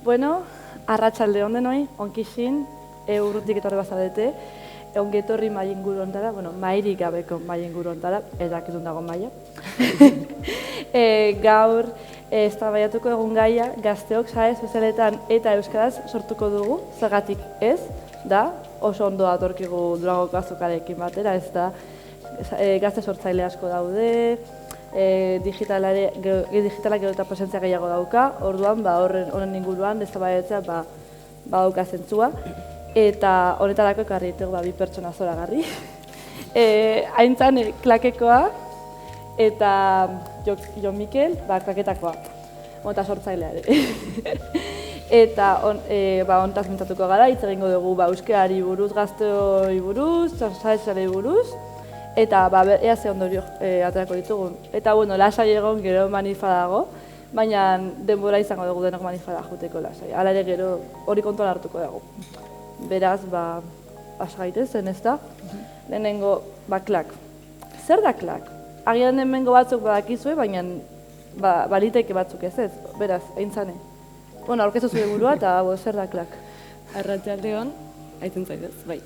Bueno, arratsalde on denoi, onkixin, urrutik etorri bazarete, ongi etorri mai inguru hontara, mairik gabeko mai inguru hontara, edakitun dago maia. Gaur, eztabaidatuko egun gaia, gazteok sare sozialetan eta euskaraz sortuko dugu, zergatik ez, da, oso ondo datorkigu Durangoko azokarekin batera, ez da, gazte sortzaile asko daude, digitalak gero eta presentzia gehiago dauka, orduan horren inguruan eztabaidatzea badauka zentzua, eta honetarako ekarri ditugu bi pertsona zoragarri. Aintzan klakekoa eta Jon Mikel klaketakoa, eta sortzailea ere. Eta hontaz mintzatuko gara, hitz egingo dugu euskarari buruz, gazteoi buruz, sare buruz, eta ea ze ondorio aterako ditugun. Eta lasai egon gero manifa dago, baina denbora izango dugu denok manifara juteko lasai. Hala ere gero hori kontuan hartuko dugu. Beraz, asa gaitezen, ez da? Lehenengo, klak. Zer da klak? Agian hemengo batzuk badakizue, baina baliteke batzuk ez ez. Beraz, aintzane. Aurkeztu zure burua eta zer da klak? Arratsalde on. Aitzen zaitez, bai.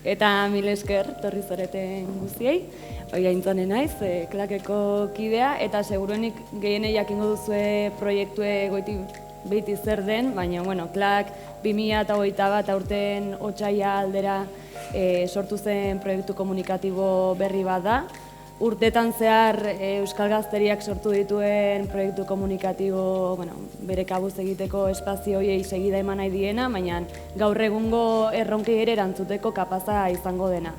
Eta mil esker torri zareten guztiei. Aintzane naiz, klakeko kidea, eta seguruenik gehienei jakingo duzue proiektue goiti behiti zer den, baina, klak 2021 aurten otsaila aldera sortu zen proiektu komunikatibo berri bat da. Urtetan zehar Euskal Gazteriak sortu dituen proiektu komunikatibo bere kabuz egiteko espazio horiei segida eman nahi diena, baina gaur egungo erronkei ere erantzuteko kapaza izango dena.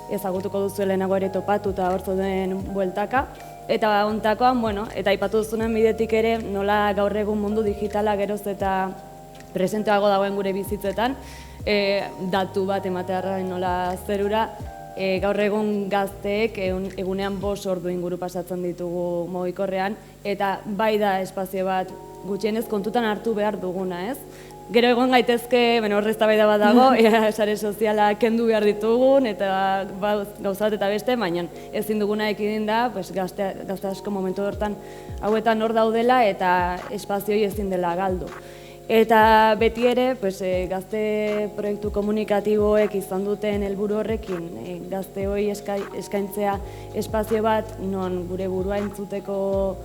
Ezagutuko duzu lehenago ere topatu eta hortzu den bueltaka. Eta hontakoan, eta aipatu duzunen bidetik ere, nola gaur egun mundu digitala geroz eta presenteago dagoen gure bizitzetan, datu bat ematearra nola zerura, gaur egun gazteek egunean 5 ordu inguru pasatzen ditugu mugikorrean, eta bai da espazio bat gutxienez kontutan hartu behar duguna, ez? Gero egon gaitezke, horre eztabaida bat dago, sare soziala kendu behar ditugun, eta gauza bat eta beste, baina ezin duguna ekidin da, gazte asko momentu hortan hauetan hor daudela, eta espazioi ezin dela galdu. Eta beti ere, gazte proiektu komunikatiboek izan duten helburu horrekin, gazteoi eskaintzea espazio bat, non gure burua entzuteko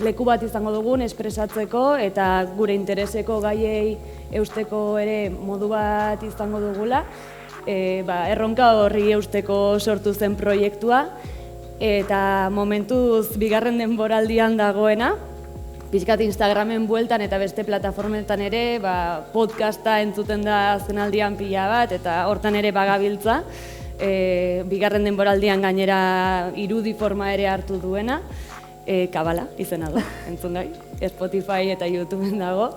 leku bat izango dugun, espresatzeko, eta gure intereseko gaiei eusteko ere modu bat izango dugula, erronka horri eusteko sortu zen proiektua, eta momentuz bigarren denboraldian dagoena, pixkat Instagramen bueltan eta beste plataformetan ere podcasta entzuten da zenaldian pila bat, eta hortan ere bagabiltza, bigarren denboraldian gainera irudi forma ere hartu duena, Kabala izena du, entzun gai, Spotify eta YouTubeen dago.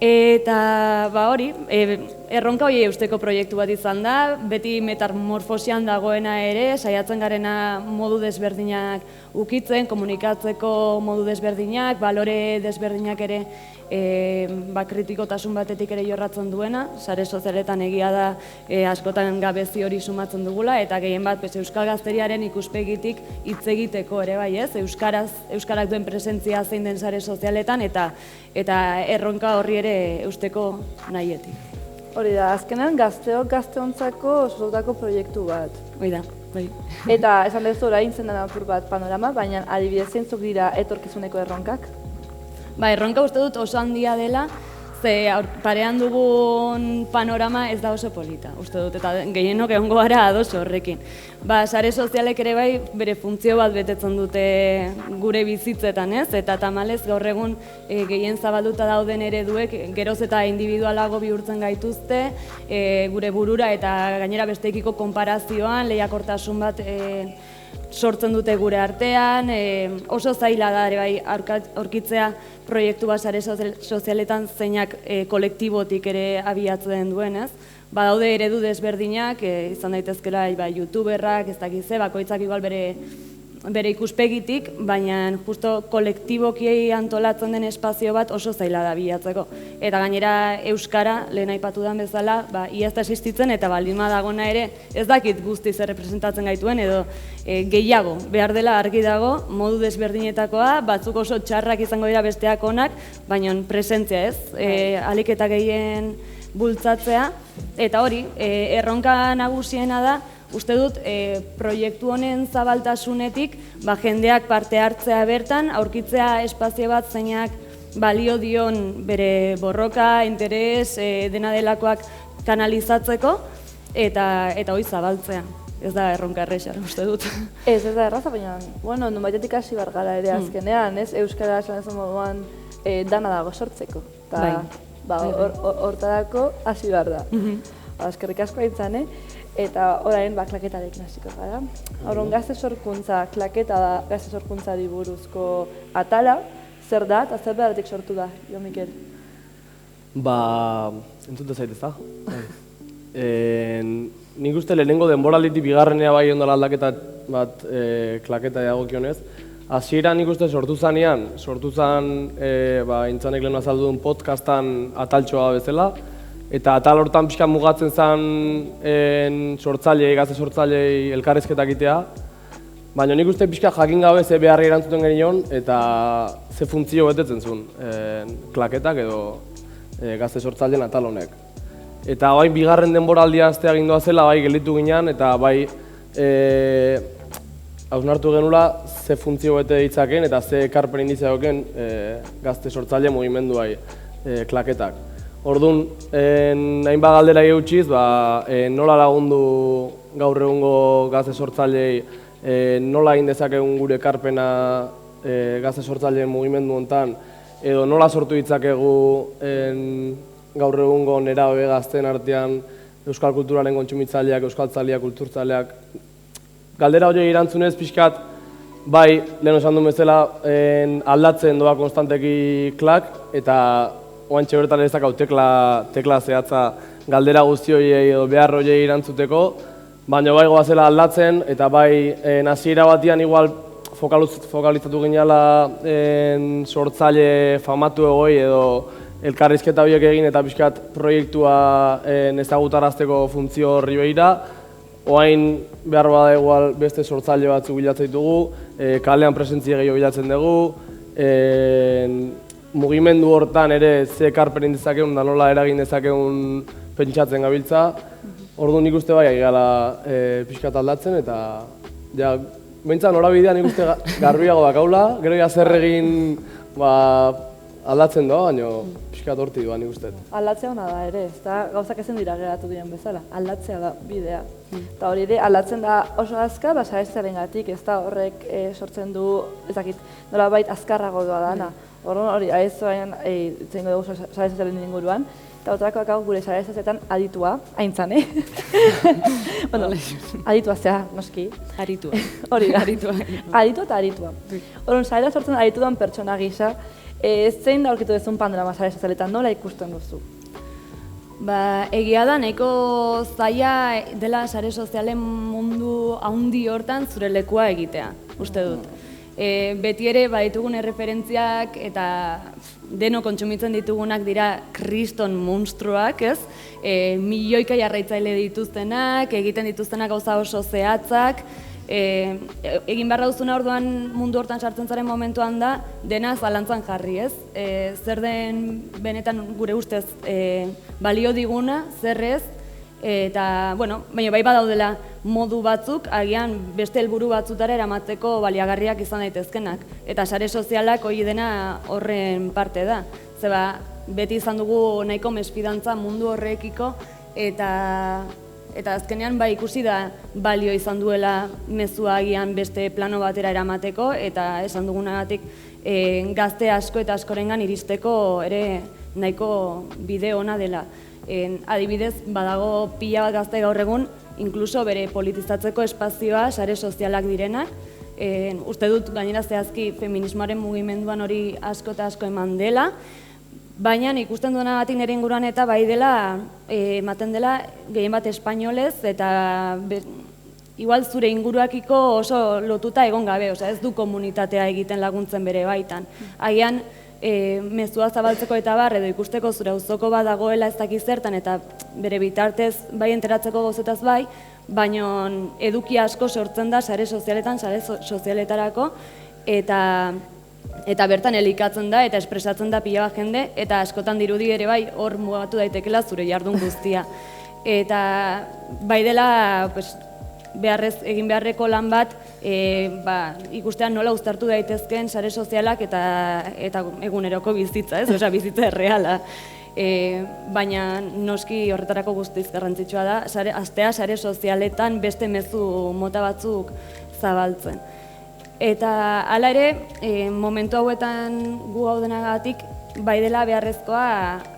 Eta hori, erronka hori eusteko proiektu bat izan da, beti metamorfosian dagoena ere, saiatzen garena modu desberdinak ukitzen, komunikatzeko modu desberdinak, balore desberdinak ere kritikotasun batetik ere jorratzen duena, sare sozialetan egia da askotan gabezi hori sumatzen dugula, eta gehien bat Euskal Gazteriaren ikuspegitik hitz egiteko ere bai ez, Euskarak duen presentzia zein den sare sozialetan, eta erronka horri ere eusteko nahietik. Hori da, azkenean gazteontzako sortutako proiektu bat. Hori da, bai. Eta esan dezu orain zen da apur bat panorama, baina adibidez zeintzuk dira etorkizuneko erronkak? Erronka uste dut oso handia dela, ze parean dugun panorama ez da oso polita, uste dut, eta gehienok egongo gara ados horrekin. Sare sozialek ere bai bere funtzio bat betetzen dute gure bizitzetan, ez? Eta tamalez gaur egun gehien zabalduta dauden ereduek geroz eta individualago bihurtzen gaituzte, gure burura eta gainera besteekiko konparazioan, lehiakortasun bat sortzen dute gure artean, oso zaila da ere bai aurkitzea proiektu bat sare sozialetan zeinak kolektibotik ere abiatzen duen, ez? Badaude eredu desberdinak, izan daitezkela youtuberrak, ez dakize, bakoitzak igual bere bere ikuspegitik, baina justo kolektiboki antolatzen den espazio bat oso zaila da bilatzeko. Eta gainera euskara, lehen aipatu den bezala, ia ez da existitzen eta baldin badagona ere ez dakit guztiz errepresentatzen gaituen edo gehiago behar dela argi dago, modu desberdinetakoa, batzuk oso txarrak izango dira besteak onak, baina presentzia ez, ahalik eta gehien bultzatzea, eta hori, erronka nagusiena da, uste dut, proiektu honen zabaltasunetik, jendeak parte hartzea bertan, aurkitzea espazio bat zeinak balio dion bere borroka, interes, dena delakoak kanalizatzeko, eta hori zabaltzea. Ez da erronka erresa, uste dut. Ez da erraza, baina, bueno, nunbaitetik hasi bar gara ere azkenean, ez? Euskara esan ez moduan dana dago sortzeko. Hortarako hasi behar da. Eskerrik asko aintzan, eta orain klaketarekin hasiko gara. Horren gazte sorkuntza, klaketa da gazte sorkuntzari buruzko atala, zer da eta zer beharatik sortu da, Jo Mikel? Entzute zaitez da. Nik uste lehenengo denboralditik bigarrenea bai ondala aldaketa bat klaketa dagokionez. Hasieran nik uste sortu zanean, intzanek lehen azaldu duen podcastan ataltxoa bezala, eta atal hortan pixka mugatzen zen gazte sortzailei elkarrizketak itea, baina nik uste pixka jakin gabe ze beharri erantzuten genion eta ze funtzio betetzen zuen klaketak edo gazte sortzaileen atal honek. Eta bai bigarren denboraldia aztea gindoa zela, bai gelditu ginean eta bai hausnartu genula ze funtzio bete ditzaken eta ze ekarpen inditzakoken gazte sortzaile mugimenduai klaketak. Orduan, hainbat galdera eutxiz, nola lagundu gaur egungo gazte sortzailei, nola egin dezakegun gure ekarpena gazte sortzaileen mugimendu hontan, edo nola sortu ditzakegu gaur egungo nerabe gazteen artean euskal kulturaren kontsumitzaileak, euskaltzaileak, kulturtzaileak. Galdera horiei erantzunez pixkat, bai, lehen esan duen bezala, aldatzen doa konstanteki klak, eta oantxe bertan ez dakau tekla zehatza galdera guzti horiei edo behar horiei erantzuteko, baina bai goazela aldatzen, eta bai hasiera batian igual fokalizatu ginela sortzaile famatu egoi edo elkarrizketa horiek egin eta pixkat proiektua ezagutarazteko funtzio horri behira. Oain behar bada igual beste sortzaile batzuk bilatzen ditugu, kalean presentzia gehiago bilatzen dugu, mugimendu hortan ere ze ekarpen dezakegun da nola eragin dezakegun pentsatzen gabiltza. Orduan nik uste bai gala pixkat aldatzen eta behintzat norabidean nik uste garbiago dakaula, gero zer egin aldatzen doa, baina pixkat horti doa nik uste. Aldatzea hona da ere, ez da gauzak ezen dira geratu diren bezala, aldatzea da bidea. Eta hori ere, aldatzen da oso azkar, sarezearen gatik, ez da horrek sortzen du, ez dakit, nola bait azkarrago doa dana. Hori, ahezoan, zengo dugu sarezearen inguruan, eta otrako akau gure sarezetan aditua, aintzan, Bueno, aditua zea, noski. Aritua. Hori, aditua eta aritua. Horren, sarera sortzen aditudan pertsona gisa, zein da aurkitu duzun panorama sare sozialetan, nola ikusten duzu? Egia da, nahiko zaila dela sare sozialen mundu haundi hortan zure lekua egitea, uste dut. Beti ere baditugun erreferentziak eta deno kontsumitzen ditugunak dira kriston monstruak, ez? Milioika jarraitzaile dituztenak, egiten dituztenak gauza oso zehatzak, egin beharra duzuna orduan mundu hortan sartzen zaren momentuan da, dena zalantzan jarri, ez? Zer den benetan gure ustez balio diguna, zer ez, eta, bueno, baina bai badaudela modu batzuk, agian beste helburu batzutara eramateko baliagarriak izan daitezkenak. Eta sare sozialak hori dena horren parte da. Zeba, beti izan dugu nahiko mesfidantza mundu horrekiko, eta azkenean ikusi da balio izan duela mezua agian beste plano batera eramateko, eta esan dugunagatik gazte asko eta askorengan iristeko ere nahiko bide ona dela. Adibidez, badago pila bat gazte gaur egun, inkluso bere politizatzeko espazioa sare sozialak direnak. Uste dut gainera zehazki feminismoaren mugimenduan hori asko eta asko eman dela, baina ikusten duenagatik nire inguruan eta bai dela, ematen dela gehien bat espainolez eta igual zure inguruakiko oso lotuta egon gabe, osea ez du komunitatea egiten laguntzen bere baitan. Agian mezua zabaltzeko eta bar, edo ikusteko zure auzoko bat dagoela ez dakiz zertan, eta bere bitartez bai enteratzeko gauzetaz bai, baina eduki asko sortzen da sare sozialetan, sare sozialetarako, eta bertan elikatzen da, eta espresatzen da pila bat jende, eta askotan dirudi ere bai hor mugatu daitekela zure jardun guztia. Eta bai dela, egin beharreko lan bat, ikustean nola uztartu daitezkeen sare sozialak eta eguneroko bizitza, ez? Osea, bizitza erreala. Baina noski horretarako guztiz garrantzitsua da, astea sare sozialetan beste mezu mota batzuk zabaltzen. Eta hala ere, momentu hauetan gu gaudenagatik, bai dela beharrezkoa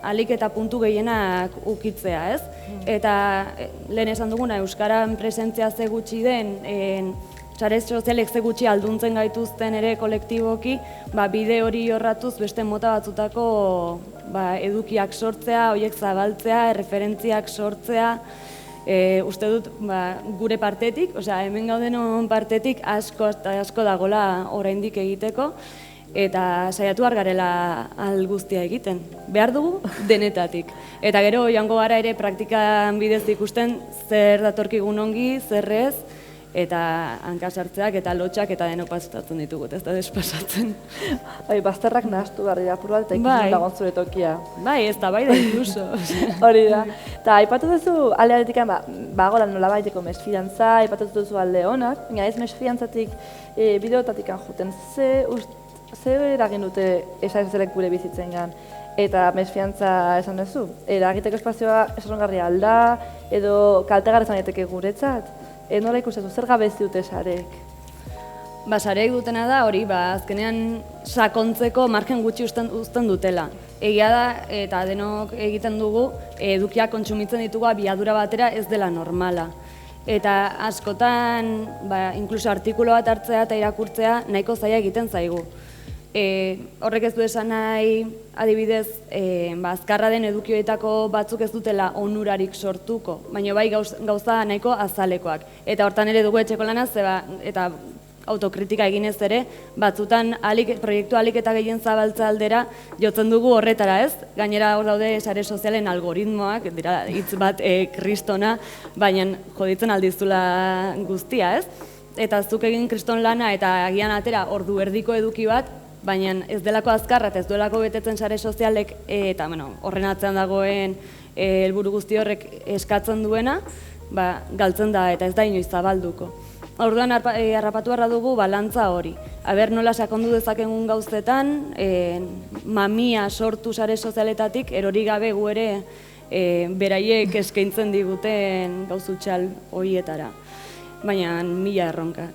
ahalik eta puntu gehienak ukitzea, ez? Eta lehen esan duguna, euskaran presentzia ze gutxi den, sare sozialek ze gutxi alduntzen gaituzten ere kolektiboki, bide hori horratuz beste mota batzutako edukiak sortzea, horiek zabaltzea, referentziak sortzea, uste dut gure partetik, osea hemen gaudenon partetik asko dagola oraindik egiteko, eta saiatu garela ahal guztia egiten. Behar dugu denetatik. Eta gero joango gara ere praktikan bidez ikusten zer datorkigun ongi, zer ez, eta hankasartzeak eta lotxak eta denok pasatzen ditugu, ez da despasatzen. Bazterrak nahastu behar dira apur bat eta ikusten dagoen zure tokia. Bai, ez da, bai da inkluso. Hori da. Eta aipatu duzu aldearetik bagola nola baiteko mesfidantza, aipatu duzu alde honak, baina ez mesfidantzatik bideotatik juten. Ze eragin dute esan zelek gure bizitzen gan? Eta mesfidantza esan duzu? Eragiteko espazioa esongarria alda, edo kaltegarri izan daiteke guretzat? Nola ikusten zer gabezi dute sarek? Sareek dutena da hori, azkenean sakontzeko margen gutxi uzten dutela. Egia da, eta denok egiten dugu, edukiak kontsumitzen ditugu abiadura batera ez dela normala. Eta askotan, inkluso artikulu bat hartzea eta irakurtzea nahiko zaila egiten zaigu. Horrek ez du esan nahi, adibidez, azkarra den edukioetako batzuk ez dutela onurarik sortuko, baina bai gauza nahiko azalekoak. Eta hortan ere dugu etxeko lanaz, eta autokritika eginez ere, batzutan proiektu ahalik eta gehien zabaltza aldera jotzen dugu horretara, ez? Gainera hor daude sare sozialen algoritmoak, dira hitz bat kristona, baina joditzen aldizula guztia, ez? Eta zuk egin kriston lana eta agian atera ordu erdiko eduki bat, baina ez delako azkarra eta ez duelako betetzen sare sozialek eta horren atzean dagoen helburu guzti horrek eskatzen duena, galtzen da eta ez da inoiz zabalduko. Orduan harrapatu beharra dugu balantza hori. Aber nola sakondu dezakegun gauzetan, mamia sortu sare sozialetatik erori gabe gu ere beraiek eskaintzen diguten gauzutxal horietara. Baina mila erronka.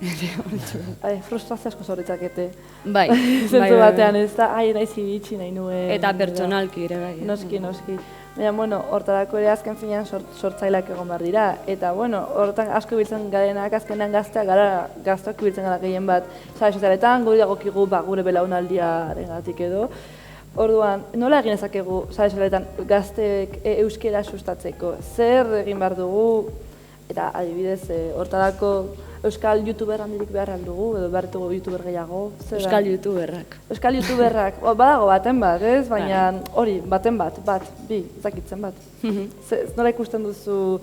Frustrazio asko zorritzakete. Bai. Zentzu batean ez da, nahi zibitxi nahi nuen. Eta pertsonalki ere bai. Noski. Baina, hortarako ere azken finean sortzaileak egon behar dira. Eta, horretan asko biltzen garenak, azkenean gazteak biltzen gara gehien bat. Sare sozialetan, guri dagokigu gure belaunaldiaren gatik edo. Orduan, nola egin ezakegu sare sozialetan gazteek euskera sustatzeko? Zer egin behar dugu? Eta adibidez, hortarako euskal youtuber handirik behar aldugu, edo behar dugu youtuber gehiago. Euskal youtuberrak. Euskal youtuberrak, badago baten bat, ez? Baina hori, baten bat, bi, ezakitzen bat. Nola ikusten duzu,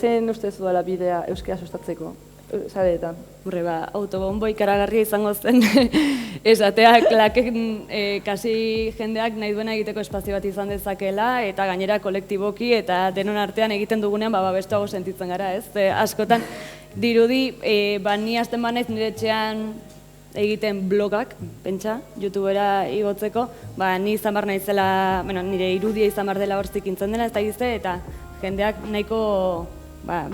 zein ustezu dela bidea euskera sustatzeko, sareetan? Horre, autobombo ikaragarria izango zen esatea klaken kasi jendeak nahi duena egiteko espazio bat izan dezakela eta gainera kolektiboki eta denon artean egiten dugunean babestuago sentitzen gara, ez? Askotan dirudi, ni hasten banaiz nire etxean egiten blogak, pentsa, youtubera igotzeko, ni izan behar naizela, nire irudia izan behar dela horzik intzen dela ez da gizte eta jendeak nahiko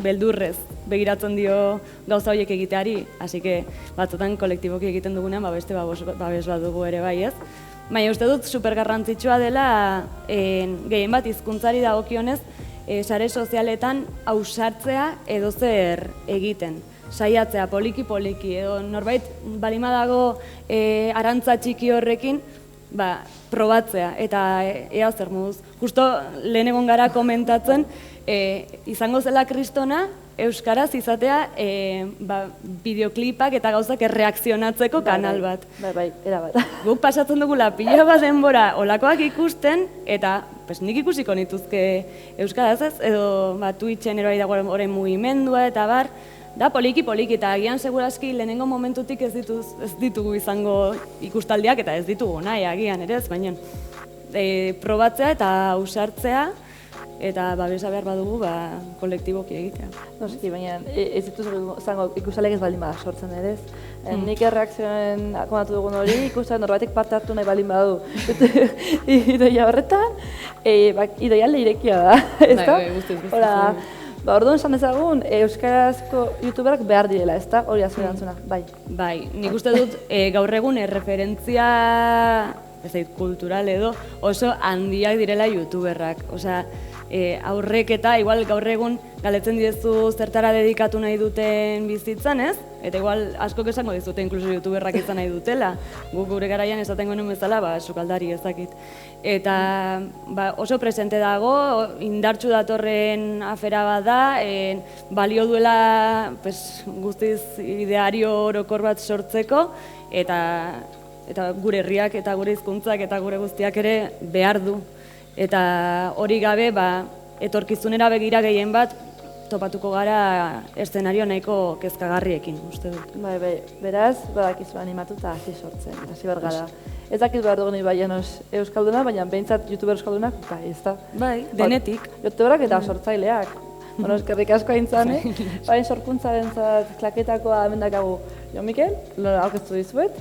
beldurrez begiratzen dio gauza horiek egiteari, hasi que batzutan kolektiboki egiten dugunean beste babes bat dugu ere bai, ez? Baina uste dut supergarrantzitsua dela gehien bat hizkuntzari dagokionez sare sozialetan ausartzea edo zer egiten. Saiatzea poliki edo norbait balima dago arantza txiki horrekin probatzea eta ea zer moduz. Justo lehen egon gara komentatzen izango zela kristona, euskaraz izatea bideoklipak eta gauzak erreakzionatzeko kanal bat. Bai, erabat. Guk pasatzen dugula pila bat denbora olakoak ikusten, eta nik ikusiko nituzke euskaraz ez, edo Twitchen eroi dago horren mugimendua eta bar, da poliki-poliki, eta agian segurazki lehenengo momentutik ez ditugu izango ikustaldiak, eta ez ditugu nahi agian ere ez, baina probatzea eta ausartzea, eta babesa behar badugu kolektiboki egitea. Noski, baina ez dituz zango ikusaleek ez baldin bada sortzen ere ez. Nik erreakzioen akomatu dugun hori, ikusten norbatek parte hartu nahi baldin badu. Idoia horretan, idoia leirekia da, ez da? Orduan esan dezagun, euskarazko youtuberak behar direla, ez da? Hori azuen erantzuna, bai. Bai, nik uste dut gaur egun erreferentzia kultural edo oso handiak direla youtuberrak. Osea, aurrek eta igual gaur egun galetzen dizu zertara dedikatu nahi duten bizitzan, ez? Eta igual askok esango dizute inkluso youtuberrak izan nahi dutela. Guk gure garaian esaten genuen bezala, sukaldari ezakit. Eta oso presente dago, indartsu datorren afera bat da, balio duela guztiz ideario orokor bat sortzeko, eta gure herriak eta gure hizkuntzak eta gure guztiak ere behar du. Eta hori gabe, etorkizunera begira gehien bat, topatuko gara eszenario nahiko kezkagarriekin, uste dut. Bai, beraz, badakizu animatu eta hasi sortzen, hasi behar gara. Ez dakit behar dugu nahi baianos euskalduna, baina behintzat youtuber euskaldunak, ez da? Bai, denetik. Youtuberak eta sortzaileak. Eskerrik asko aintzan, baina sorkuntzaren klaketakoa mendakagu Jo Mikel, aurkeztu dizuet.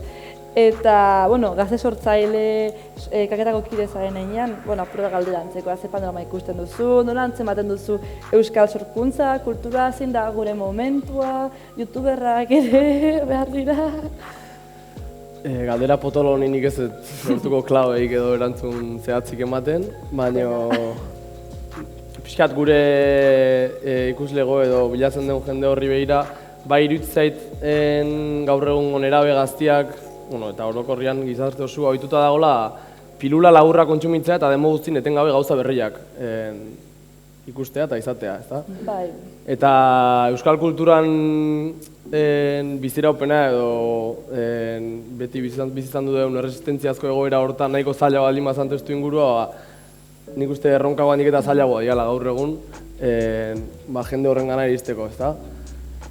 Eta, gazte sortzaile kaketako kide zaren einean, apurra galdera antzeko, ze panorama ikusten duzu, nola antzematen duzu euskal sorkuntza, kultura, zein da gure momentua, youtuberrak ere behar dira. Galdera potolo honi nik ez sortuko klaueik edo erantzun zehatzik ematen, baina pixkat gure ikuslego edo bilatzen den jende horri behira, iruditzait gaur egun nerabe gaztiak, eta orokorrian gizarte oso ohituta dagoela pilula laburra kontsumitzea eta demo guztien etengabe gauza berriak ikustea eta izatea, ezta? Bai. Eta euskal kulturan biziraupena edo beti bizitzan duen erresistentziazko egoera hortan nahiko zaila baldin bazan testu ingurua, nik uste erronka handik eta zailagoa diala gaur egun jende horren gana iristeko, ezta?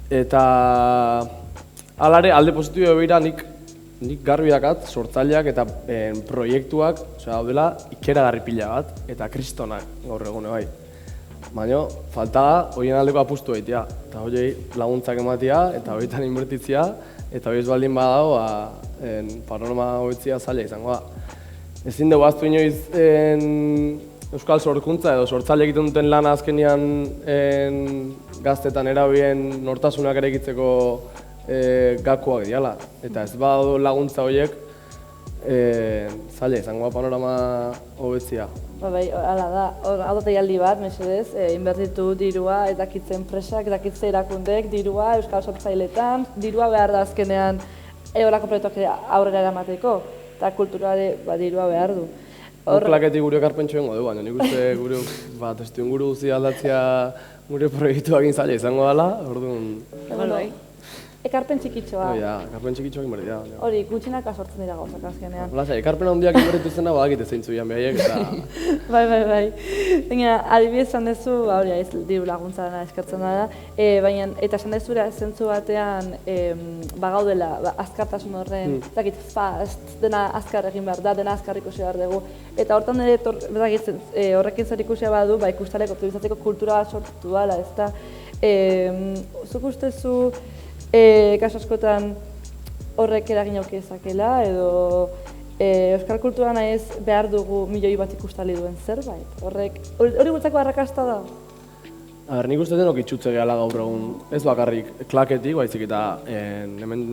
Eta alare, alde positibo begira nik garbi dakat, sortzaileak eta proiektuak, daudela ikeragarri pila bat, eta kristonak gaur egune bai. Baina, falta da, horien aldeko apustu egitea, eta horiei laguntzak ematea, eta horietan inbertitzea, eta hori ez baldin badago, panorama hobetzia zaila izango da. Ezin dugu aztu inoiz euskal sorkuntza edo sortzaile egiten duten lana azkenean gaztetan erabien nortasunak erekitzeko gakoak diala, eta ez badu laguntza horiek zaila izango panorama hobetzia. Bai, hala da, hau deialdi bat, mesedez, inbertitu dirua, ez dakitzen enpresak, ez dakitzen erakundek, dirua euskal sortzailetan, dirua behar da azkenean horako proiektuak aurrera eramateko, eta kulturare dirua behar du. Klaketik gure ekarpentsu egingo du, baina nik uste gure testu inguru guztia aldatzea gure proiektuak zaila izango dela, orduan... Ekarpen txikitxoa. Ekarpen txikitxoak inberti da. Hori, gutxinaka sortzen dira gauzak azkenean. Ekarpen handiak inbertitu zena badakite zeintzu dian behaiek eta... Bai. Baina, adibidez esan dezu, hori diru laguntza dena eskertzen da, baina, eta esan dezura zentzu batean bagaudela, azkartasun horren, zakit, fast, dena azkar egin behar da, dena azkar ikusi behar dugu. Eta hortan ere, horrekin zer ikusia badu, ikustalek optimizatzeko kultura sortu dala, ez da. Zuk ustezu, kasu askotan horrek eragin auki ezakela, edo euskal kultura nahiz behar dugu milioi bat ikustali duen zerbait. Hori gultzako arrakasta da? Nik uste denok itxutze gehala gaur egun, ez bakarrik klaketik, baizik eta hemen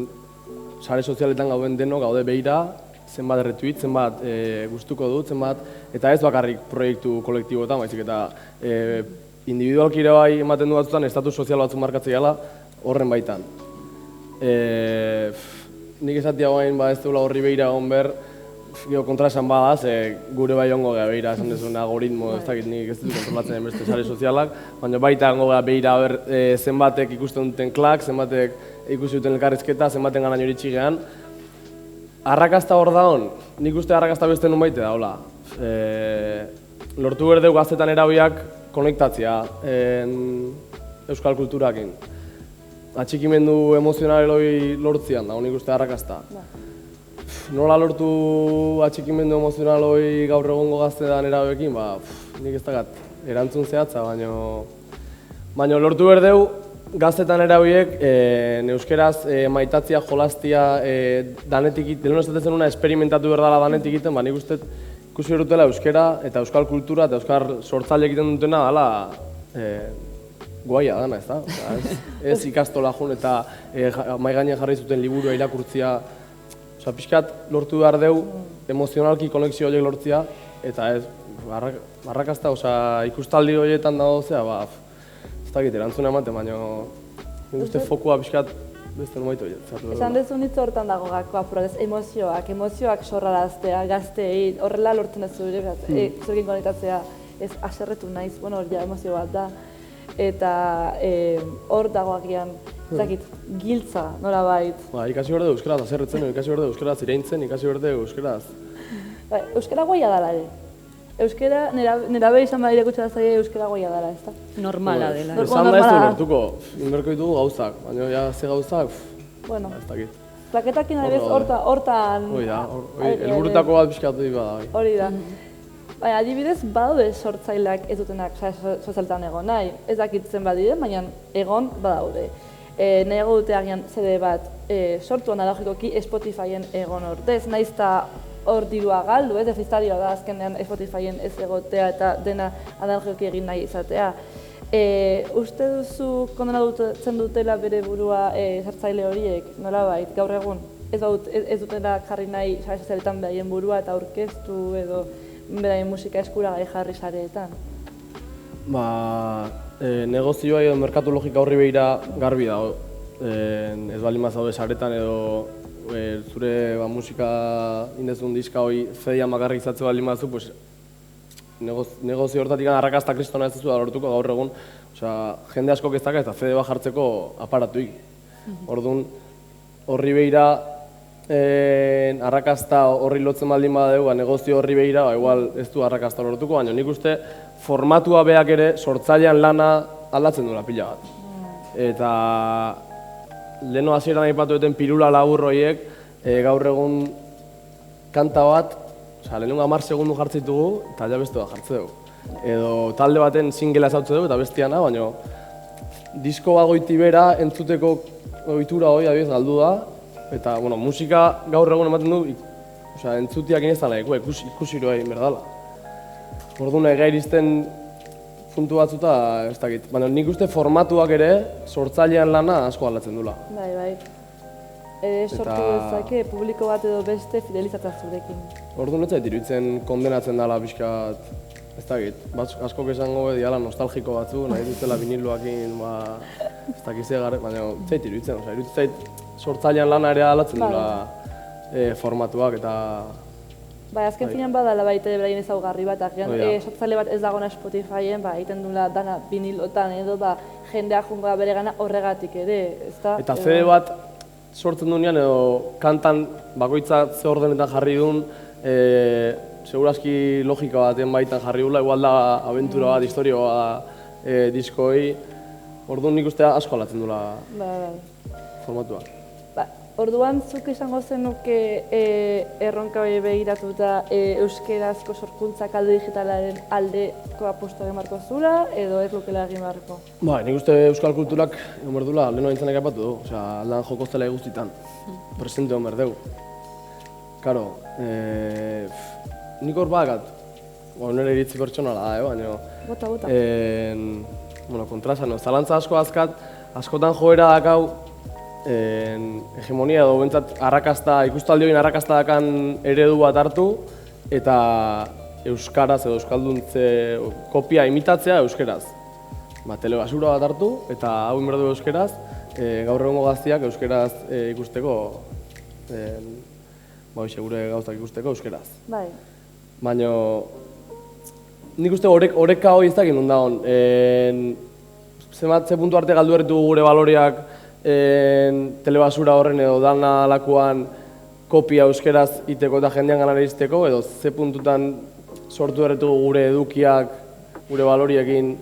sare sozialetan gauden denok gaude behira, zenbat retweet, zenbat gustuko dut, zenbat, eta ez bakarrik proiektu kolektiboetan, baizik eta individualki ere bai ematen du batzutan, estatus sozial batzuk markatzea gala, horren baitan. Nik esatia guain ez duela horri behira egon behar, Gero kontra esan bada, gure bai ongo gara behira esan dezun algoritmo, ez dakit nik ez dut kontrolatzen den beste sare sozialak, baina baita ongo gara behira zenbatek ikusten duten klak, zenbatek ikusi duten elkarrizketa, zenbaten gana iritsi gehan. Arrakasta hor da hon, nik uste arrakasta beste nun baite da, hola. Lortu berdeu gaztetan erabiak konektatzea euskal kulturakin. Atxikimendu emozionaloi lortzian da, nik uste arrakasta. Nola lortu atxikimendu emozionaloi gaur egongo gaztetan erabekin, nik ez dakat erantzun zehatza, baina lortu berdeu gaztetan erabiek euskeraz maitatzia, jolaztia, danetik, delen ez datezen una esperimentatu berdala danetik egiten, nik uste ikusi berutela euskera eta euskal kultura eta euskal sortzaile egiten dutena dela guaia dana, ez da? Ez ikastola jun eta mai gainean jarri zuten liburua irakurtzia. Pixkat lortu behar deu emozionalki konexio horiek lortzia eta ez, barrakazta, ikustaldi horietan dago zea, ez dakit erantzuna ematen, baina nik uste fokua pixkat beste nomaitu horiet. Esan dezu nitz hortan dago gakoa, emozioak sorraraztea, gazteei, horrela lortzen ez zure, zurkin konektatzea, ez aserretu naiz, hori emozio bat da. Eta hor dagoakian, ez dakit, giltza, nola bait. Ikasi berde euskeraz, aserretzen, ikasi berde euskeraz, ireintzen, ikasi berde euskeraz. Euskera guaia dala ere. Euskera, nera behi izan badire kutsa da zaila euskera guaia dala, ez da? Normala dela. Esan da ez du lortuko, inberko ditugu gauzak, baina ze gauzak, ez dakit. Plaketakin adibidez hortan... Hoi da, helburutako bat pixkatu dira da. Hori da. Baina, adibidez, badaude sortzaileak ez dutenak sozialetan egon nahi. Ez dakitzen badire, baina egon badaude. Nahiago dute agian CD bat sortu analogikoki Spotifyen egon ordez. Nahiz eta hor dirua galdu, defiztarioa da azkenean Spotifyen ez egotea eta dena analogikoki egin nahi izatea. Uste duzu kondenatzen dutela bere burua sortzaile horiek, nolabait, gaur egun? Ez dutela jarri nahi sare sozialetan beraien burua eta aurkeztu edo beraien musika eskuragai jarri sareetan? Negozioa edo merkatu logika horri behira garbi dago. Ez baldin mazaude saretan edo zure musika indezun diska hori CD-an bakarrik izatze baldin mazu, negozio hortatik arrakasta kristona ez da lortuko gaur egun. Jende asko ez daka eta CD bat jartzeko aparatuik. Orduan, horri behira arrakasta horri lotzen baldin badeu, negozio horri behira, igual ez du arrakasta lortuko, baina nik uste formatua beak ere sortzailean lana aldatzen duela pila bat. Eta leheno hasieran aipatu duten pirula labur horiek gaur egun kanta bat, lehenengo 10 segundu jartzitugu eta ja beste bat jartze dugu. Edo talde baten singela ezautze dugu eta bestiana, baina disko bagoiti bera entzuteko ohitura hori adibidez galdu da. Eta, musika gaur egun ematen du, entzutiak inez dala, ikusi bai berdala. Orduan ega iristen puntu batzuta, ez dakit. Baina nik uste formatuak ere sortzailean lana asko aldatzen dula. Bai. Sortu dezake publiko bat edo beste fidelizatzea zurekin. Orduan ez zait iruditzen kondenatzen dela pixkat, ez dakit. Askok esango diala nostalgiko batzu, nahi dutela viniloakin, ez dakize gara, baina ez zait iruditzen. Iruditzen zait sortzailean lana ere aldatzen dula formatuak eta... Azken finean badala baita beraien ezaugarri bat, sortzaile bat ez dagona Spotifyen, egiten dula dana vinilotan edo jendea jungoa bere gana horregatik ere, ezta? Eta CD bat sortzen duenean edo kantan bakoitza ze ordenetan jarri duen, segurazki logika baten baitan jarri dula, igual da abentura bat, historio bat, diskoi, orduan nik uste asko aldatzen dula formatua. Orduan, zuk izango zenuke erronka hori behiratuta euskerazko sorkuntzak alde digitalaren aldeko apostu egin barko zura, edo ez lukela egin barko? Nik uste euskal kulturak egon behar dula, leheno aintzanek aipatu du, aldan joko zela guztitan, presente egon behar dugu. Karo, nik hor bakat, nire iritzi pertsonala da, baina... Bota. Kontrasan, zalantza asko azkat, askotan joera dakau, hegemonia edo bentsat ikustaldi horien arrakasta dakan eredu bat hartu eta euskaraz edo euskalduntze kopia imitatzea euskeraz. Telebasura bat hartu eta hau inberdu euskeraz, gaur egungo gaztiak euskeraz ikusteko gure gauzak ikusteko euskeraz. Bai. Baina, nik uste oreka hori ez dakit non dagoen. Ze puntu arte galdu erretu gure baloreak telebasura horren edo dana lakuan kopia euskeraz iteko eta jendean ganara izteko, edo ze puntutan sortu erretu gure edukiak, gure baloriekin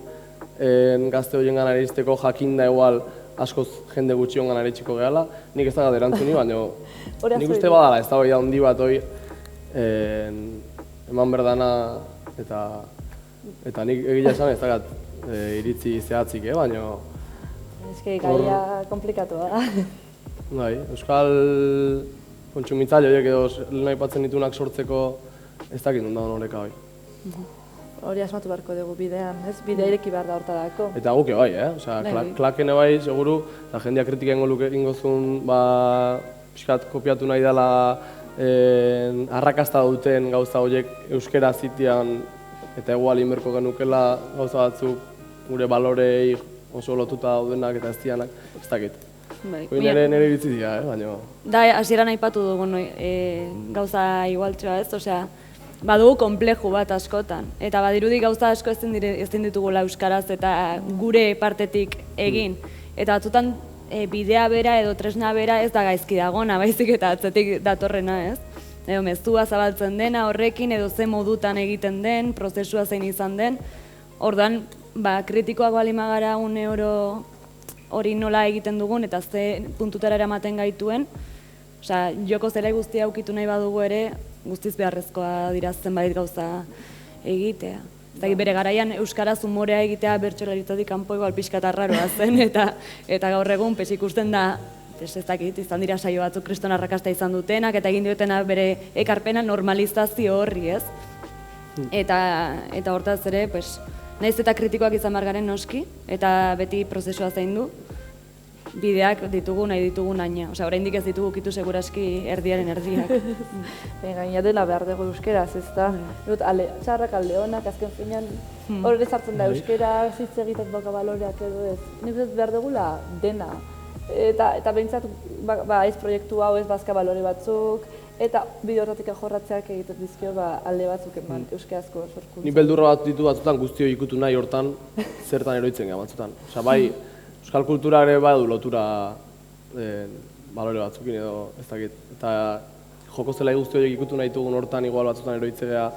gazte horien ganara izteko jakinda igual askoz jende gutxion ganara itxiko gehala. Nik ez dagat erantzuni, baina nik uste badala ez da hori handi bat hori eman berdana eta nik egia esan ez dagat iritzi zehatzik, baina... Eske gaia komplikatua da. Bai, euskal kontsumitzaile horiek edo lehen aipatzen ditunak sortzeko ez dakit non dagoen oreka hori. Hori asmatu beharko dugu bidean, ez? Bidea ireki behar da hortarako. Eta guke bai, Osea, klakene bai, seguru, eta jendeak kritika ingo zuen, pixkat kopiatu nahi dela arrakasta duten gauza horiek euskera zitian eta egual inberko genukela gauza batzuk gure balorei oso lotuta daudenak eta ez dianak, ez dakit. Nire iritzi dira, baina... Da, hasieran aipatu dugu gauza igualtxoa ez, osea, badugu konpleju bat askotan, eta badirudi gauza asko ezin ditugula euskaraz eta gure partetik egin. Eta batzutan bidea bera edo tresna bera ez da gaizki dagona, baizik eta atzetik datorrena ez. Edo mezua zabaltzen dena horrekin edo ze modutan egiten den, prozesua zein izan den. Orduan, kritikoak bali magara une oro hori nola egiten dugun eta ze puntutara eramaten gaituen. Osea, joko zelai guztia aukitu nahi badugu ere, guztiz beharrezkoa dira zenbait gauza egitea. Bere garaian euskaraz umorea egitea bertsolarietatik kanpo igual pixkat arraroa zen eta gaur egun ikusten da, ez dakit, izan dira saio batzuk kriston arrakasta izan dutenak eta egin diotena bere ekarpena normalizazio horri, ez? Eta hortaz ere, nahiz eta kritikoak izan margaren noski, eta beti prozesua zein du, bideak ditugu nahi ditugu naina. Osea, oraindik ez ditugu kitu seguraski erdiaren erdiak. Gaina dela behar dugu euskeraz, ez da? Txarrak alde honak, azken finean, hori sartzen da euskera, hitz egiten boka baloreak edo ez. Nik ez behar dugula dena. Eta behintzat, ez proiektu hau ez bazka balore batzuk, eta bide hortatik jorratzeak egiten dizkio alde batzuk eman euskerazko sorkuntza. Ni beldurra bat ditu batzutan guztio ikutu nahi hortan zertan eroitzen gara batzutan. Osea, bai, euskal kultura ere badu lotura balore batzukin edo ez dakit. Eta joko zelai guzti horiek ikutu nahi dugun hortan igual batzutan eroitzea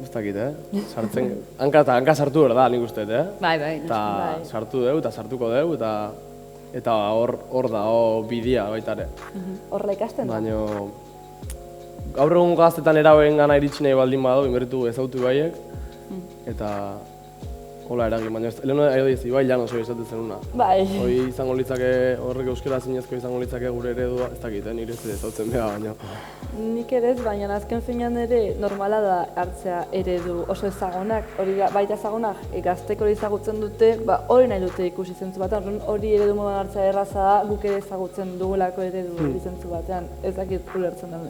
ez dakit, sartzen, hanka sartu behar da nik uste, Bai. Eta sartu dugu eta sartuko dugu eta hor da, bidea baita ere. Horrela ikasten da? Baina gaur egun gaztetan eraben gana iritsi nahi baldin badu, inbertu ezautu baiek eta hola eragin, baina lehenu edo dizi, bai llano zoi esaten zenuna. Bai. Hoi izango litzake, horrek euskera zinezko izango litzake gure eredua, ez dakit, nire ez ezautzen beha, baina... Nik ere ez, baina azken finean ere normala da hartzea eredu oso ezagunak, hori baita ezagunak gaztek hori ezagutzen dute, hori nahi dute ikusi zentzu batean, hori eredu modan hartzea erraza da, guk ere ezagutzen dugulako eredu hori zentzu batean, ez dakit ulertzen da.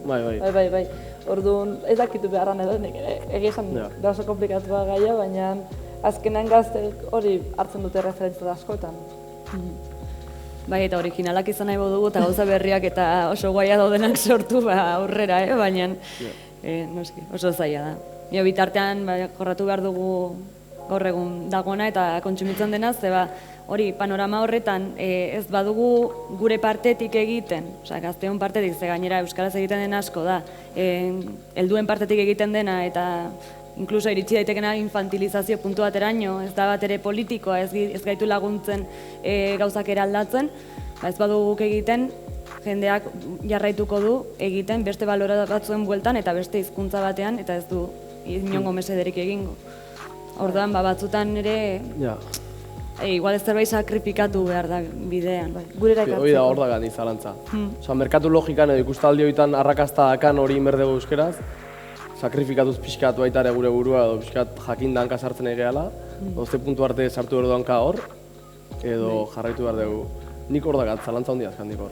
Bai. Orduan, ez dakitu beharran edo, egia esan da oso komplikatua gaia, baina azkenean gaztek hori hartzen dute referentzia askotan. Bai, eta originalak izan nahi dugu eta gauza berriak eta oso guaia daudenak sortu aurrera, baina noski, oso zaila da. Bitartean jorratu behar dugu gaur egun dagona eta kontsumitzen dena, zeba hori panorama horretan ez badugu gure partetik egiten, osea gazteon partetik, ze gainera euskaraz egiten den asko da, helduen partetik egiten dena eta inkluso iritsi daitekena infantilizazio puntu bateraino, ez da bat ere politikoa, ez gaitu laguntzen gauzak eraldatzen, ez baduguk egiten, jendeak jarraituko du egiten beste balora batzuen bueltan eta beste hizkuntza batean eta ez du inongo mesederik egingo. Orduan, batzutan ere, igual ez zerbait sakrifekatu behar da bidean. Hori da hor da gani zalantza. Merkatu logikan edo ikustaldi horietan arrakasta dakan hori inberdegu euskeraz, sakrifikatuz pixkat baita ere gure burua edo pixkat jakin danka sartzen egeala, ze puntu arte sartu behar duanka hor, edo jarraitu behar dugu. Nik hor dakat, zalantza hondi azkandik hor.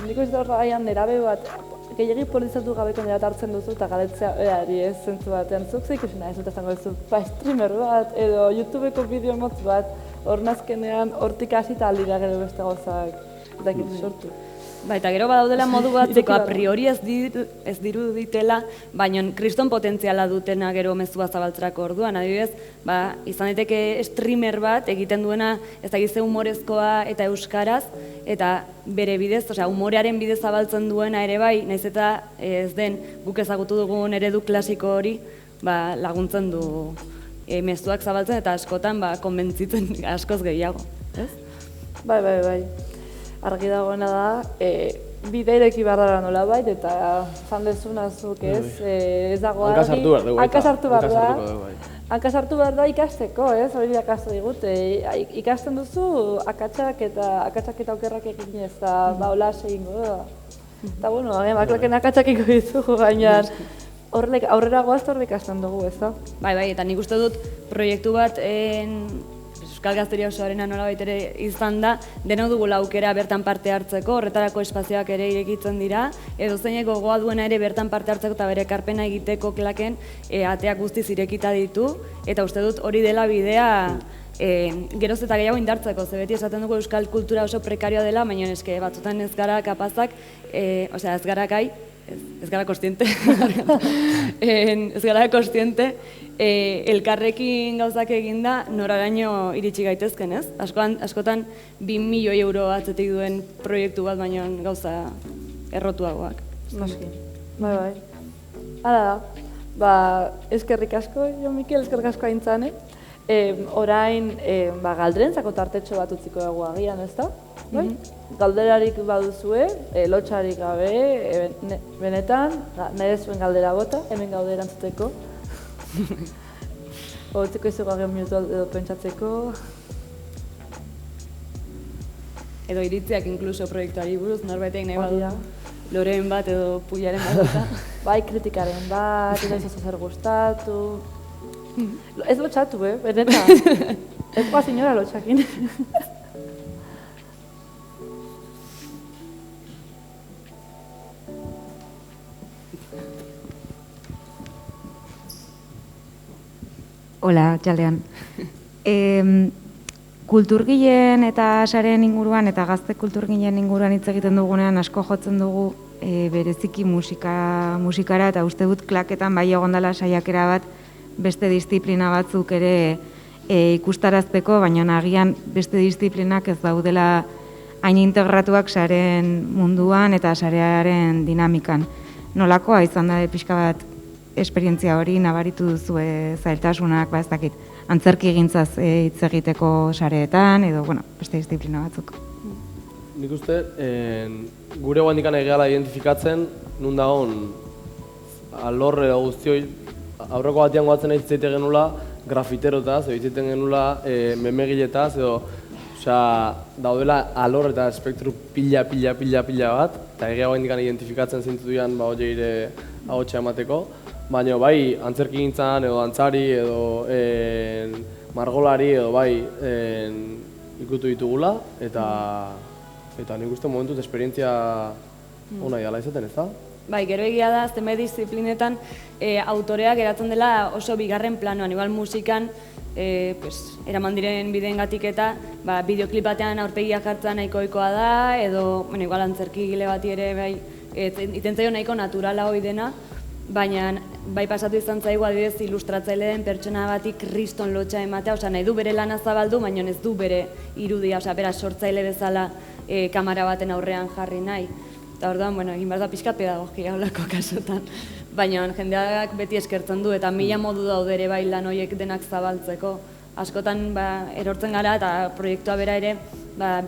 Nik uste hor gaian nerabe bat, gehiagik politizatu gabeko nera hartzen duzu eta galetzea eari ez zentzu batean. Zuk ze ikusi nahi zut ezango duzu, streamer bat edo YouTubeko bideo motz bat, hor nazkenean hortik hasi eta aldira gero beste gauzak, ez dakit sortu. Ba, eta gero badaudela modu batzuk Ireki a behar da. priori ez diruditela, baina kriston potentziala dutena gero mezua zabaltzerako orduan. Adibidez, ba, izan daiteke streamer bat egiten duena ez dakize humorezkoa eta euskaraz, eta bere bidez, osea, humorearen bidez zabaltzen duena ere bai, naiz eta ez den guk ezagutu dugun eredu klasiko hori, ba, laguntzen du mezuak zabaltzen eta askotan ba, konbentzitzen askoz gehiago. Ez? Bai. Argi dagoena da, bide ireki behar dara nola bait, eta zan dezuna zuk ez, ez dago Hanka sartu behar dugu. Hanka sartu behar da. Hanka sartuko dugu, bai. Hanka sartu behar da ikasteko, ez, hori akastu digute. Ikasten duzu akatsak eta okerrak egin ez, da hola egingo da. Eta bueno, baklaken akatsak iko ditugu, baina aurrera goazte horrek ikasten dugu, ez da? Bai, eta nik uste dut proiektu bat Euskal Gazteria osoarena nolabait ere izan da, denok dugula aukera bertan parte hartzeko, horretarako espazioak ere irekitzen dira, edo zeinek gogoa duena ere bertan parte hartzeko eta bere ekarpena egiteko klaken ateak guztiz irekita ditu, eta uste dut hori dela bidea geroz eta gehiago indartzeko, ze beti esaten dugu euskal kultura oso prekarioa dela, baina eske batzutan ez gara kapazak, osea ez gara gai, ez gara kostiente, ez gara kostiente, elkarrekin gauzak eginda noraraino iritsi gaitezken, ez? Askotan 2 milioi euro atzetik duen proiektu bat, baino gauza errotuagoak. Noski, bai. Hala da, ba, eskerrik asko, Jo Mikel, eskerrik asko aintzane. Orain, galderentzako tartetxo bat utziko dugu agian, ez da? Bai? Galderarik baduzue, lotxarik gabe, benetan, nahi zuen galdera bota, hemen gaude erantzuteko. Utziko izugu agian minutu edo pentsatzeko. Edo iritziak inkluso proiektuari buruz, norbaitek nahi Hori da. badu loreen bat edo puiaren bat eta. Bai, kritikaren bat, edo ez zer gustatu. Ez lotxatu, benetan. Ez goaz inora lotxakin. Hola, txaldean. Kulturgileen eta sareen inguruan eta gazte kulturgileen inguruan hitz egiten dugunean asko jotzen dugu bereziki musikara eta uste dut klaketan bai egondala saiakera bat beste disiplina batzuk ere ikustarazteko, baina agian beste disiplinak ez daudela hain integratuak sareen munduan eta sarearen dinamikan. Nolakoa izan da pixka bat esperientzia hori nabaritu duzu zailtasunak, ez dakit, antzerki egintzaz hitz egiteko sareetan edo, beste disiplina batzuk. Nik uste, gure guandikan egeala identifikatzen, nun dagoen alor edo guztioi, aurreko batean goatzen hitz egiten genula grafiterotaz, edo hitz egiten genula memegiletaz, edo daudela alor eta espektru pila bat, eta egia guandikan identifikatzen zintu duan hogeire ahotsa emateko. Baina bai, antzerki gintzan, edo dantzari, edo margolari, edo bai ikutu ditugula, eta nik uste momentuz esperientzia ona idala izaten, ez da? Bai, gero egia da, zenbait diziplinetan autoreak geratzen dela oso bigarren planoan, igual musikan eraman diren bideengatik eta bideoklip batean aurpegia jartzea nahiko ohikoa da, edo igual antzerki gile bati ere bai, iten zaio nahiko naturala hori dena, baina bai pasatu izan zaigu adibidez ilustratzaileen pertsona bati kriston lotxa ematea, osea nahi du bere lana zabaldu, baina ez du bere irudia, osea bera sortzaile bezala kamera baten aurrean jarri nahi. Eta orduan, egin behar da pixkat pedagogia holako kasutan. Baina jendeak beti eskertzen du eta 1000 modu daude ere bai lan horiek denak zabaltzeko. Askotan erortzen gara eta proiektua bera ere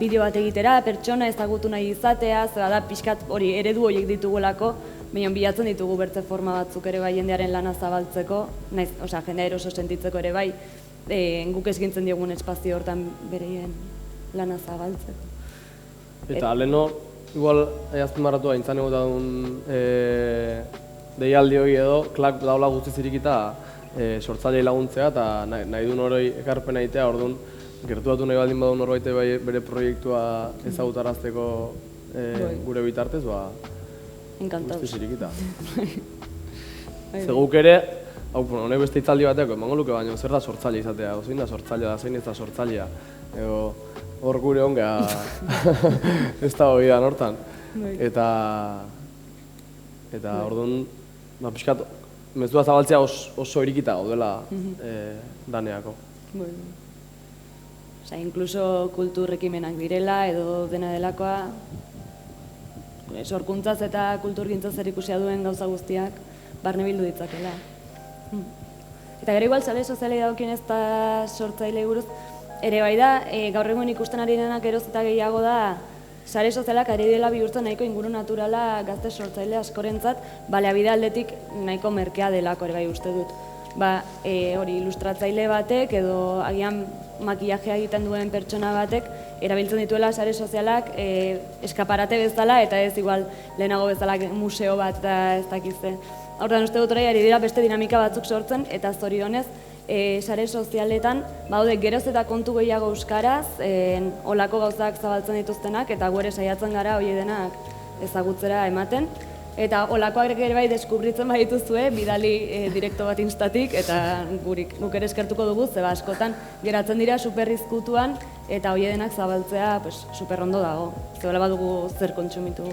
bideo bat egitera, pertsona ezagutu nahi izatea, zera da pixkat hori eredu horiek ditugulako, baina bilatzen ditugu bertze forma batzuk ere bai jendearen lana zabaltzeko, osea jendea eroso sentitzeko ere bai, guk eskintzen diogun espazio hortan bereien lana zabaltzeko. Eta leheno, igual azpimarratu haintzan egotan deialdi hori edo, klak daula guztiz irikita sortzailei laguntzea eta nahi du noroi ekarpena egitea, orduan gertuatu nahi baldin badu norbait bere proiektua ezagutarazteko gure bitartez, guztiz irikita. Ze guk ere, honek beste hitzaldi bateko, emango luke baino, zer da sortzaile izatea, zein da sortzailea da, zein ez da sortzailea. Hor gure ongea ez da hori da nortan. Eta orduan, pixkat, mezua zabaltzea oso erikita gaudela daneako. Osa, inkluso kulturrekimenak direla edo dena delakoa, sorkuntzaz eta kulturgintzaz erikusia duen gauza guztiak barne bildu ditzakela. Eta gero igual sare sozialei daukien ez da sortzaile buruz, ere bai da, gaur egun ikusten ari denak eroz eta gehiago da, sare sozialak ari dela bihurtzen nahiko inguru naturala gazte sortzaile askorentzat, baliabide aldetik nahiko merkea delako ere bai uste dut. Hori ilustratzaile batek edo agian makillajea egiten duen pertsona batek erabiltzen dituela sare sozialak eskaparate bezala eta ez igual lehenago bezala museo bat eta ez dakizte. Hortan uste dut orai ari dira beste dinamika batzuk sortzen eta zorionez sare sozialetan baude geroz eta kontu gehiago euskaraz, olako gauzak zabaltzen dituztenak eta gu ere saiatzen gara hori denak ezagutzera ematen. Eta olakoak ere bai deskubritzen badituzue, bidali direkto bat instatik eta guk ere eskertuko dugu, zeba askotan geratzen dira superrizkutuan eta hori denak zabaltzea superrondo dago. Zebala badugu zer kontsumitu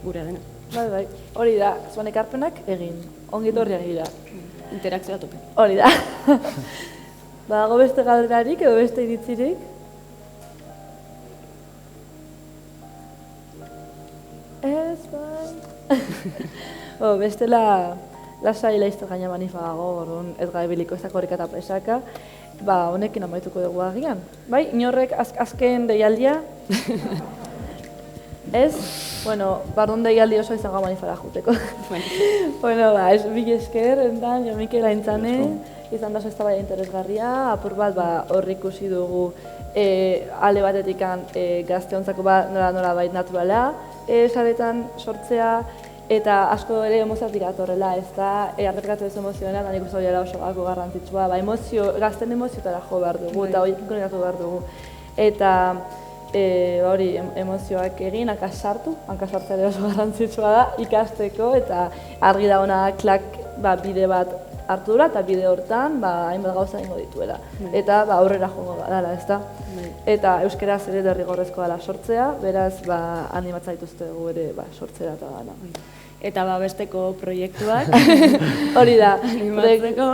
gure dena. Bai, hori da, zuen ekarpenak egin, ongi torriak gira. Interakzioa tope. Hori da. Badago beste galderarik edo beste iritzirik? Ez, bai. Bestela lasai laizte gaina manifagago, orduan ez gaibiliko ez da korrika eta presaka, honekin amaituko dugu agian. Bai, inorrek azken deialdia? Ez? Bueno, bardun deialdi oso izango manifara juteko. Bueno, ez bik esker, enten, jo Mikel Aintzane, izan da oso eztabaida interesgarria, apur bat horri ikusi dugu alde batetikan gazteontzako nola bait naturala, saretan sortzea, eta asko ere emozioatik atorrela, ez da, errepikatu ez emozioena, da nik uste hori oso gako garrantzitsua, gazten emozioetara jo behar dugu, eta hori konekatu behar dugu. Eta hori emozioak egin, hankasartu ere oso garrantzitsua da, ikasteko, eta argi da hona klak bide bat hartu dura, eta bide hortan hainbat gauza ingo dituela. Eta aurrera jongo dela, ez da. Eta euskeraz ere derrigorrezkoa dela sortzea, beraz animatza dituzte dugu ere sortzera eta gana. Eta besteko proiektuak. Hori da. Animatzeko.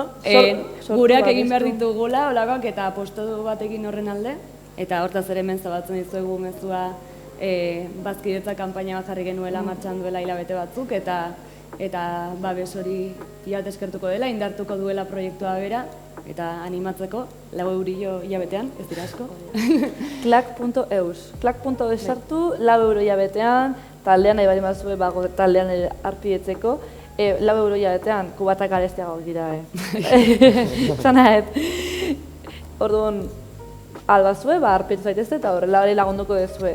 Gureak egin behar ditugula, olakoak eta apostu bat egin horren alde. Eta hortaz ere hemen zabaltzen dizuegu mezua bazkidetza kanpaina bat jarri genuela martxan duela hilabete batzuk eta babes hori hilabete eskertuko dela, indartuko duela proiektua bera eta animatzeko 4 € hilabetean, ez dira asko. Klak.eus. Klak.eus sartu, 4 € hilabetean, taldean nahi bari mazue taldean arpietzeko, 4 € hilabetean kubatak garestiago dira, Zanaet. Orduan, albazue, arpietu zaitezte eta horrela hori lagunduko dezue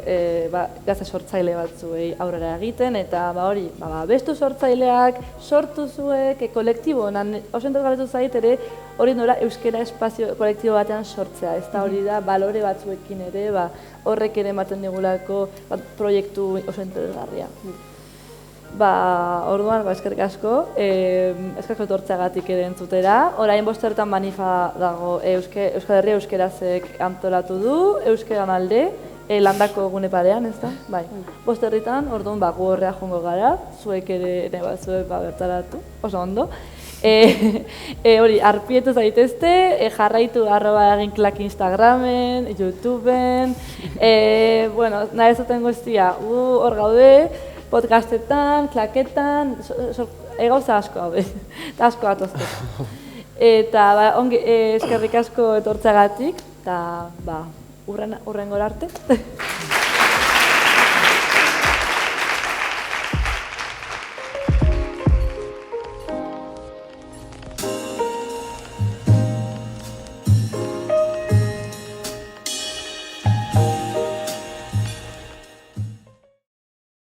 gazte sortzaile batzuei aurrera egiten eta hori, bestu sortzaileak, sortu zuek, kolektibo, oso entorgaletu zait ere hori nola euskera espazio kolektibo batean sortzea, ez da hori da, balore batzuekin ere, horrek ere ematen digulako proiektu oso interesgarria. Orduan, eskerrik asko, eskerrik etortzeagatik ere entzutera. Orain bostertan manifa dago Euskal Herria euskerazek antolatu du, euskeran alde, landako egune parean, ez da? Bai, bosterritan, orduan, gu horrea jongo gara, zuek ere zuek bertaratu, oso ondo. Hori, arpietu zaitezte, jarraitu @eginklak Instagramen, YouTubeen, nahi ezaten guztia, hor gaude, podcastetan, klaketan, gauza asko hau, eta asko atozte. Eta eskerrik asko etortzeagatik, eta hurrengora arte.